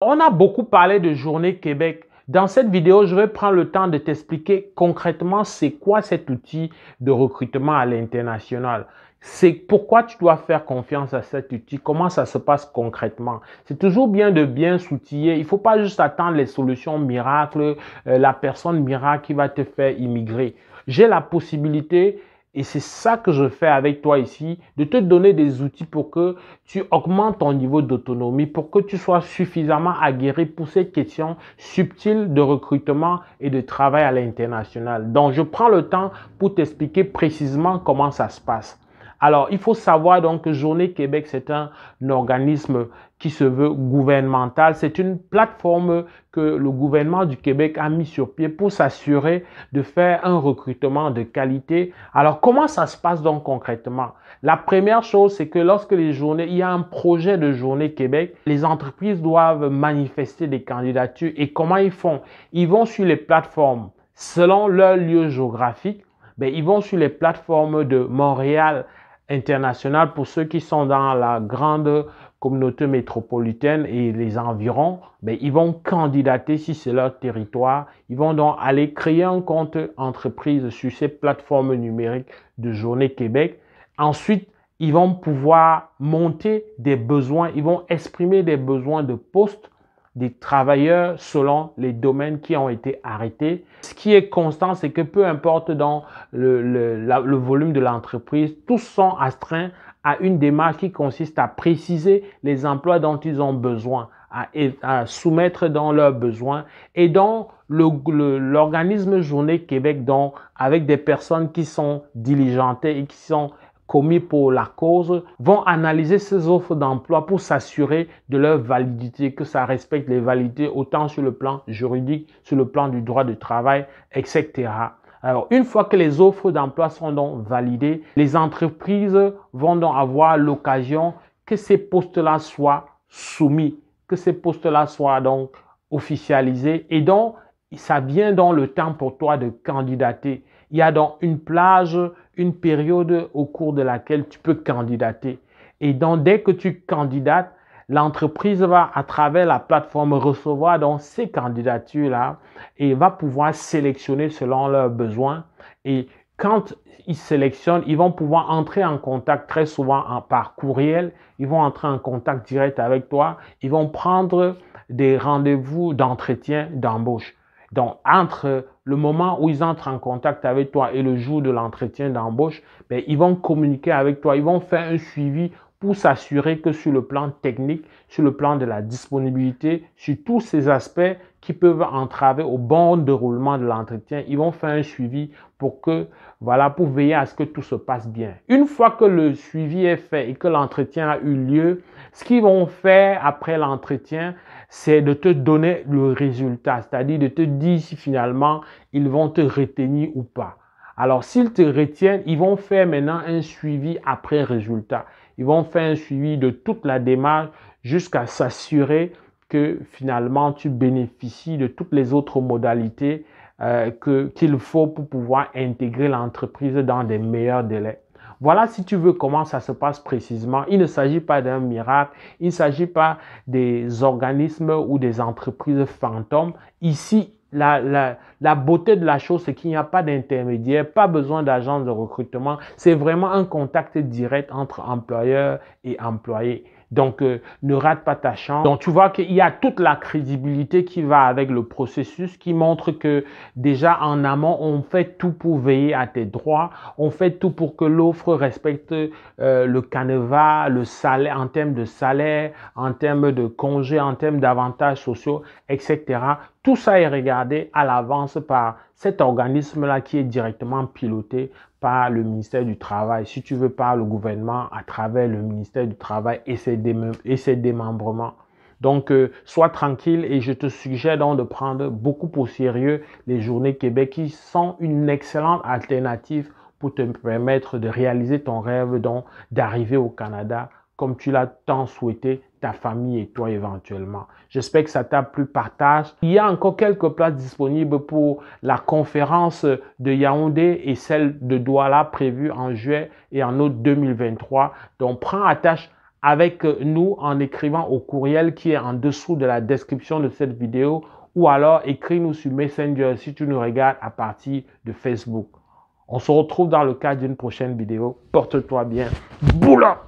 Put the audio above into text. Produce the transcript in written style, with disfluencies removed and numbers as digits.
On a beaucoup parlé de Journée Québec. Dans cette vidéo, je vais prendre le temps de t'expliquer concrètement c'est quoi cet outil de recrutement à l'international. C'est pourquoi tu dois faire confiance à cet outil, comment ça se passe concrètement. C'est toujours bien de bien s'outiller. Il ne faut pas juste attendre les solutions miracles, la personne miracle qui va te faire immigrer. J'ai la possibilité, et c'est ça que je fais avec toi ici, de te donner des outils pour que tu augmentes ton niveau d'autonomie, pour que tu sois suffisamment aguerri pour ces questions subtiles de recrutement et de travail à l'international. Donc, je prends le temps pour t'expliquer précisément comment ça se passe. Alors, il faut savoir donc que Journée Québec, c'est un organisme qui se veut gouvernemental. C'est une plateforme que le gouvernement du Québec a mis sur pied pour s'assurer de faire un recrutement de qualité. Alors, comment ça se passe donc concrètement? La première chose, c'est que lorsque il y a un projet de Journée Québec, les entreprises doivent manifester des candidatures. Et comment ils font? Ils vont sur les plateformes selon leur lieu géographique. Ils vont sur les plateformes de Montréal International pour ceux qui sont dans la grande communauté métropolitaine et les environs. Ils vont candidater si c'est leur territoire. Ils vont donc aller créer un compte entreprise sur ces plateformes numériques de Journée Québec. Ensuite, ils vont pouvoir monter des besoins, ils vont exprimer des besoins de poste des travailleurs selon les domaines qui ont été arrêtés. Ce qui est constant, c'est que peu importe dans le volume de l'entreprise, tous sont astreints à une démarche qui consiste à préciser les emplois dont ils ont besoin, à soumettre dans leurs besoins. Et donc, l'organisme Journée Québec, donc, avec des personnes qui sont diligentées et qui sont commis pour la cause, vont analyser ces offres d'emploi pour s'assurer de leur validité, que ça respecte les validités autant sur le plan juridique, sur le plan du droit du travail, etc. Alors, une fois que les offres d'emploi sont donc validées, les entreprises vont donc avoir l'occasion que ces postes-là soient soumis, que ces postes-là soient donc officialisés. Et donc, ça vient donc le temps pour toi de candidater. Il y a donc une plage, une période au cours de laquelle tu peux candidater. Et donc, dès que tu candidates, l'entreprise va, à travers la plateforme, recevoir donc ces candidatures-là et va pouvoir sélectionner selon leurs besoins. Et quand ils sélectionnent, ils vont pouvoir entrer en contact très souvent par courriel. Ils vont entrer en contact direct avec toi. Ils vont prendre des rendez-vous d'entretien, d'embauche. Donc, entre le moment où ils entrent en contact avec toi et le jour de l'entretien d'embauche, ils vont communiquer avec toi, ils vont faire un suivi pour s'assurer que sur le plan technique, sur le plan de la disponibilité, sur tous ces aspects qui peuvent entraver au bon déroulement de l'entretien, ils vont faire un suivi pour pour veiller à ce que tout se passe bien. Une fois que le suivi est fait et que l'entretien a eu lieu, ce qu'ils vont faire après l'entretien, c'est de te donner le résultat, c'est-à-dire de te dire si finalement ils vont te retenir ou pas. Alors, s'ils te retiennent, ils vont faire maintenant un suivi après résultat. Ils vont faire un suivi de toute la démarche jusqu'à s'assurer que finalement tu bénéficies de toutes les autres modalités qu'il faut pour pouvoir intégrer l'entreprise dans des meilleurs délais. Voilà, si tu veux, comment ça se passe précisément. Il ne s'agit pas d'un miracle, il ne s'agit pas des organismes ou des entreprises fantômes. Ici, la beauté de la chose, c'est qu'il n'y a pas d'intermédiaire, pas besoin d'agence de recrutement. C'est vraiment un contact direct entre employeur et employé. Donc, ne rate pas ta chance. Donc, tu vois qu'il y a toute la crédibilité qui va avec le processus, qui montre que déjà en amont, on fait tout pour veiller à tes droits. On fait tout pour que l'offre respecte le canevas, le salaire, en termes de salaire, en termes de congés, en termes d'avantages sociaux, etc. Tout ça est regardé à l'avance par cet organisme-là qui est directement piloté par le ministère du Travail, si tu veux, par le gouvernement à travers le ministère du Travail et ses démembrements. Donc, sois tranquille et je te suggère donc de prendre beaucoup au sérieux les Journées Québec qui sont une excellente alternative pour te permettre de réaliser ton rêve donc d'arriver au Canada comme tu l'as tant souhaité, ta famille et toi éventuellement. J'espère que ça t'a plu, partage. Il y a encore quelques places disponibles pour la conférence de Yaoundé et celle de Douala prévue en juillet et en août 2023. Donc, prends attache avec nous en écrivant au courriel qui est en dessous de la description de cette vidéo ou alors écris-nous sur Messenger si tu nous regardes à partir de Facebook. On se retrouve dans le cadre d'une prochaine vidéo. Porte-toi bien. Boula!